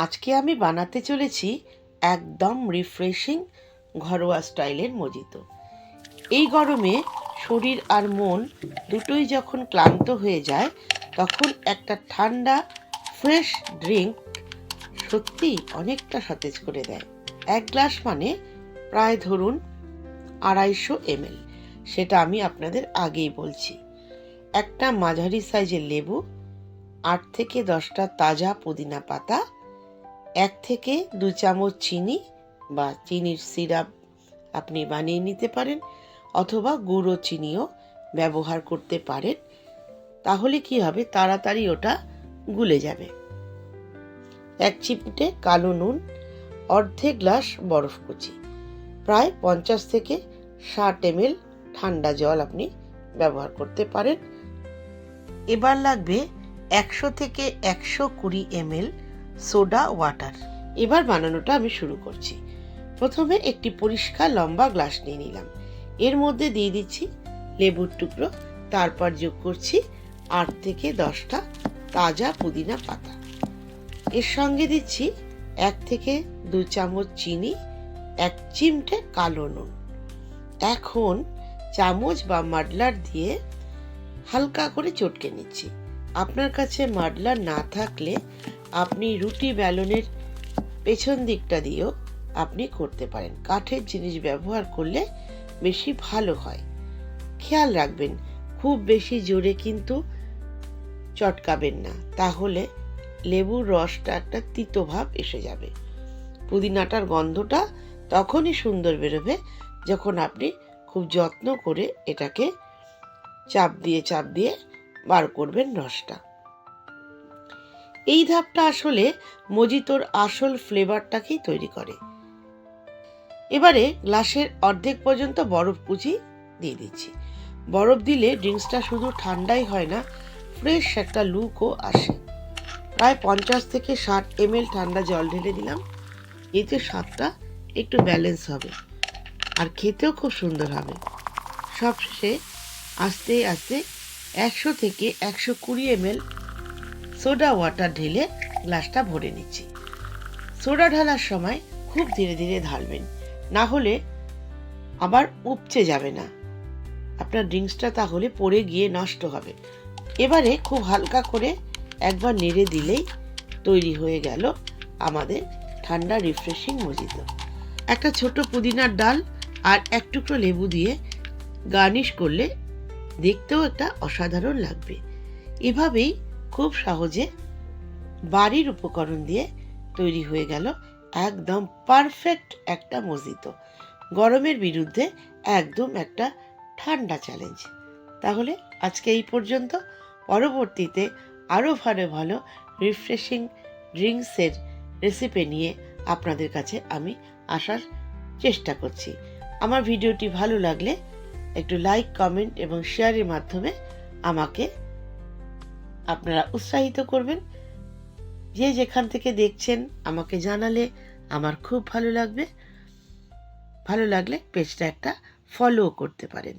আজকে আমি বানাতে চলেছি একদম রিফ্রেশিং ঘরোয়া স্টাইলের মজিতো। এই গরমে শরীর আর মন দুটোই যখন ক্লান্ত হয়ে যায়, তখন একটা ঠান্ডা ফ্রেশ ড্রিঙ্ক সত্যি অনেকটা সতেজ করে দেয়। 1 গ্লাস মানে প্রায় ধরুন 250 ml। সেটা আমি আপনাদের আগেই বলছি। একটা মাঝারি সাইজের লেবু, 8 থেকে 10টা তাজা পুদিনা পাতা, 1 থেকে 2 চামচ চিনি বা চিনির সিরাপ আপনি বানিয়ে নিতে পারেন, অথবা গুঁড়ো চিনিও ব্যবহার করতে পারেন। তাহলে কি হবে, তাড়াতাড়ি ওটা গুলে যাবে। 1 চিমটে কালো নুন, অর্ধেক গ্লাস বরফ কুচি, প্রায় 50 থেকে 60 ml ঠান্ডা জল আপনি ব্যবহার করতে পারেন। এবার লাগবে 100 থেকে 120 ml সোডা ওয়াটার। এবার বানানোটা আমি শুরু করছি। প্রথমে একটি পরিষ্কার লম্বা গ্লাস নিয়ে নিলাম। এর মধ্যে দিয়ে দিচ্ছি লেবুর টুকরো, তারপর যোগ করছি 8 থেকে 10টা তাজা পুদিনা পাতা। এর সঙ্গে দিচ্ছি 1 থেকে 2 চামচ চিনি, 1 চিমটে কালো নুন। এখন চামচ বা মাডলার দিয়ে হালকা করে চটকে নিচ্ছি। আপনার কাছে মাডলার না থাকলে আপনি রুটি বেলনের পেছন দিকটা দিয়েও আপনি করতে পারেন। কাঠের জিনিস ব্যবহার করলে বেশি ভালো হয়। খেয়াল রাখবেন, খুব বেশি জোরে কিন্তু চটকাবেন না, তাহলে লেবুর রসটা একটা তিতো ভাব এসে যাবে। পুদিনাটার গন্ধটা তখনই সুন্দর বেরোবে যখন আপনি খুব যত্ন করে এটাকে চাপ দিয়ে বার করবেন রসটা। এই ধাপটা আসলে মজিতোর আসল ফ্লেভারটাকেই তৈরি করে। এবারে গ্লাসের অর্ধেক পর্যন্ত বরফ কুচি দিয়ে দিচ্ছি। বরফ দিলে ড্রিঙ্কসটা শুধু ঠান্ডাই হয় না, ফ্রেশ একটা লুকও আসে। প্রায় 50 থেকে 60 ml ঠান্ডা জল ঢেলে দিলাম। এতে স্বাদটা একটু ব্যালেন্স হবে আর খেতেও খুব সুন্দর হবে। সবশেষে আস্তে আস্তে 100 থেকে 120 ml সোডা ওয়াটার ঢেলে গ্লাসটা ভরে নিচ্ছি। সোডা ঢালার সময় খুব ধীরে ধীরে ঢালবেন, না হলে আবার উপচে যাবে না, আপনার ড্রিঙ্কসটা তাহলে পড়ে গিয়ে নষ্ট হবে। এবারে খুব হালকা করে একবার নেড়ে দিলেই তৈরি হয়ে গেল আমাদের ঠান্ডা রিফ্রেশিং মজিতো। একটা ছোট পুদিনার ডাল আর 1 টুকরো লেবু দিয়ে গার্নিশ করলে দেখতেও একটা অসাধারণ লাগবে। এভাবেই খুব সহজে বাড়ির উপকরণ দিয়ে তৈরি হয়ে গেল একদম পারফেক্ট একটা মজিতো। গরমের বিরুদ্ধে একদম একটা ঠান্ডা চ্যালেঞ্জ। তাহলে আজকে এই পর্যন্ত। পরবর্তীতে আরও ভালো ভালো রিফ্রেশিং ড্রিঙ্কসের রেসিপি নিয়ে আপনাদের কাছে আমি আসার চেষ্টা করছি। আমার ভিডিওটি ভালো লাগলে একটু লাইক, কমেন্ট এবং শেয়ারের মাধ্যমে আমাকে আপনারা উৎসাহিত করবেন। যে যেখান থেকে দেখছেন আমাকে জানালে আমার খুব ভালো লাগবে। ভালো লাগলে পেজটা একটা ফলো করতে পারেন।